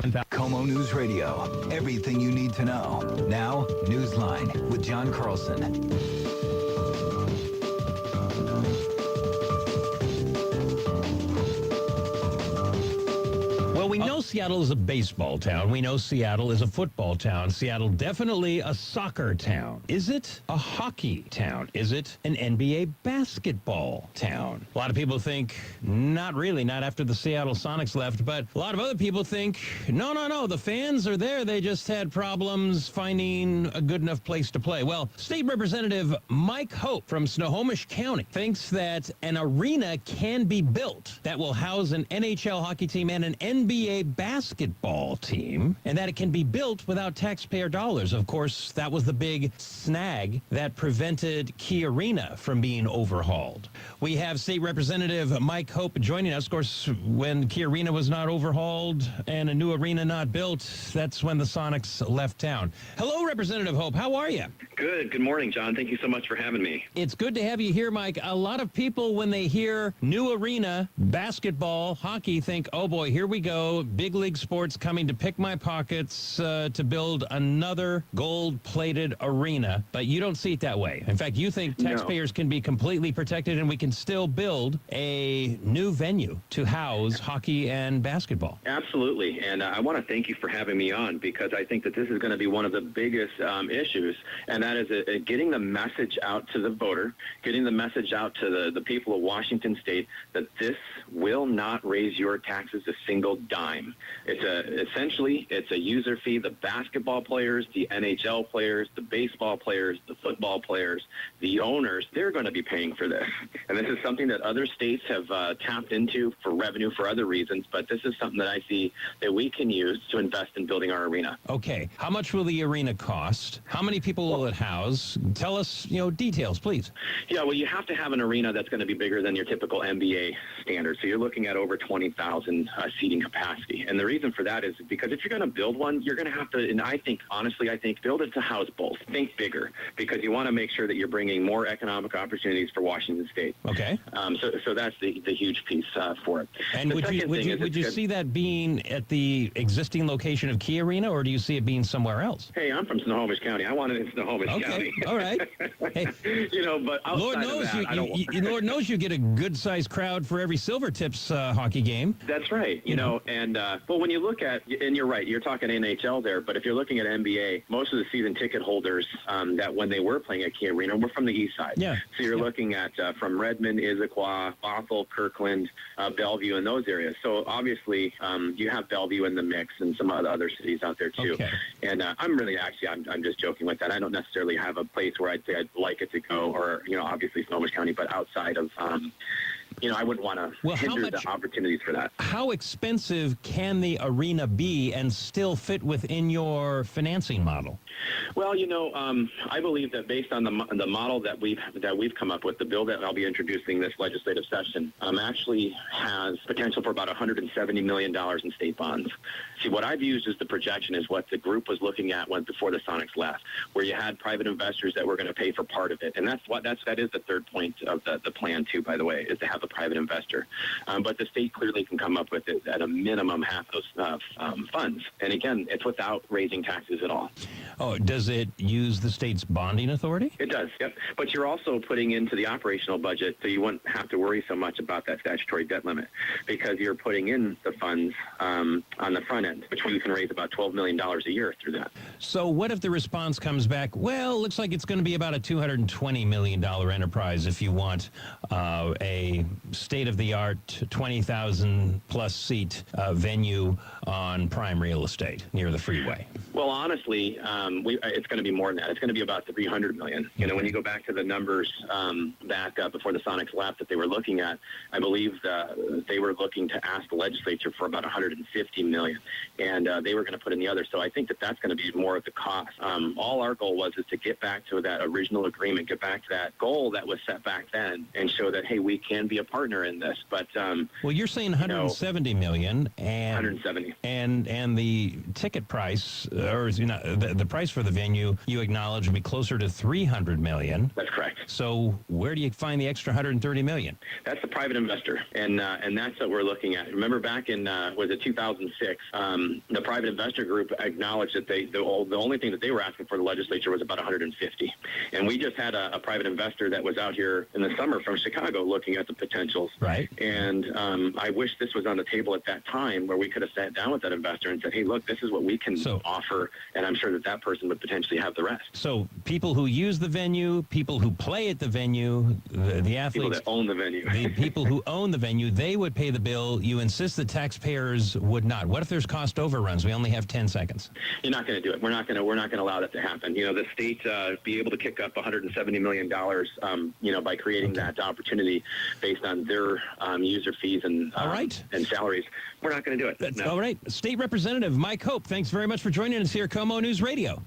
KOMO News Radio. Everything you need to know. Now, Newsline with John Carlson. Well, we know Seattle is a baseball town. We know Seattle is a football town. Seattle definitely a soccer town. Is it a hockey town? Is it an NBA basketball town? A lot of people think, not really, not after the Seattle Sonics left, but a lot of other people think, no, the fans are there. They just had problems finding a good enough place to play. Well, State Representative Mike Hope from Snohomish County thinks that an arena can be built that will house an NHL hockey team and an NBA basketball team, and that it can be built without taxpayer dollars. Of course, that was the big snag that prevented Key Arena from being overhauled. We have State Representative Mike Hope joining us. Of course, when Key Arena was not overhauled and a new arena not built, that's when the Sonics left town. Hello, Representative Hope. How are you? Good. Good morning, John. Thank you so much for having me. It's good to have you here, Mike. A lot of people, when they hear new arena, basketball, hockey, think, oh boy, here we go. Big league sports coming to pick my pockets to build another gold-plated arena. But you don't see it that way. In fact, you think taxpayers can be completely protected and we can still build a new venue to house hockey and basketball. Absolutely. And I want to thank you for having me on, because I think that this is going to be one of the biggest issues, and that is getting the message out to the voter, getting the message out to the people of Washington State that this will not raise your taxes a single dime. Essentially, it's a user fee. The basketball players, the NHL players, the baseball players, the football players, the owners, they're going to be paying for this. And this is something that other states have tapped into for revenue for other reasons, but this is something that I see that we can use to invest in building our arena. Okay. How much will the arena cost? How many people will it house? Tell us, details, please. Yeah, well, you have to have an arena that's going to be bigger than your typical NBA standard. So you're looking at over 20,000 seating capacity. And the reason for that is because if you're going to build one, you're going to have to, and I think, build it to house both. Think bigger, because you want to make sure that you're bringing more economic opportunities for Washington State. Okay. So that's the huge piece for it. And would you see that being at the existing location of Key Arena, or do you see it being somewhere else? Hey, I'm from Snohomish County. I want it in Snohomish County. All right. Hey, but Lord knows Lord knows you get a good-sized crowd for every Silvertips hockey game. That's right. And well, when you look at, and you're right, you're talking NHL there, but if you're looking at NBA, most of the season ticket holders that when they were playing at Key Arena were from the east side. Yeah. So you're looking at from Redmond, Issaquah, Bothell, Kirkland, Bellevue, and those areas. So obviously you have Bellevue in the mix and some other cities out there too. Okay. And I'm just joking with that. I don't necessarily have a place where I'd say I'd like it to go, or obviously Snohomish County, but outside of I wouldn't want to hinder the opportunities for that. How expensive can the arena be and still fit within your financing model? Well, I believe that based on the model that we've come up with, the bill that I'll be introducing this legislative session actually has potential for about $170 million in state bonds. See, what I've used as the projection is what the group was looking at before the Sonics left, where you had private investors that were going to pay for part of it, and that is the third point of the plan too. By the way, is to have a private investor, but the state clearly can come up with it at a minimum half those funds, and again, it's without raising taxes at all. Oh, does it use the state's bonding authority? It does, yep. But you're also putting into the operational budget, so you wouldn't have to worry so much about that statutory debt limit, because you're putting in the funds on the front end, which you can raise about $12 million a year through that. So what if the response comes back, well, looks like it's going to be about a $220 million enterprise if you want a state-of-the-art 20,000-plus seat venue on prime real estate near the freeway? Well, honestly, it's going to be more than that. It's going to be about $300 million. When you go back to the numbers back before the Sonics left that they were looking at, I believe they were looking to ask the legislature for about $150 million, and they were going to put in the other. So I think that's going to be more of the cost. All our goal is to get back to that original agreement, get back to that goal that was set back then, and show that, hey, we can be a partner in this. But well, you're saying 170 million, and 170, and the ticket price, or the price for the venue, you acknowledge would be closer to 300 million. That's correct. So where do you find the extra 130 million? That's the private investor, and that's what we're looking at. Remember back in was it 2006? The private investor group acknowledged that the only thing that they were asking for the legislature was about 150, and we just had a private investor that was out here in the summer from Chicago looking at the potentials. Right. And I wish this was on the table at that time where we could have sat down with that investor and said, hey, look, this is what we can offer, and I'm sure that person would potentially have the rest. So people who use the venue, people who play at the venue, the athletes, people that own the venue, the people who own the venue, they would pay the bill. You insist the taxpayers would not. What if there's cost overruns? We only have 10 seconds. You're not going to do it. We're not going to allow that to happen. The state be able to kick up $170 million, by creating that opportunity based on their user fees and and salaries. We're not going to do it. No. All right. State Representative Mike Hope, thanks very much for joining us here at KOMO News Radio.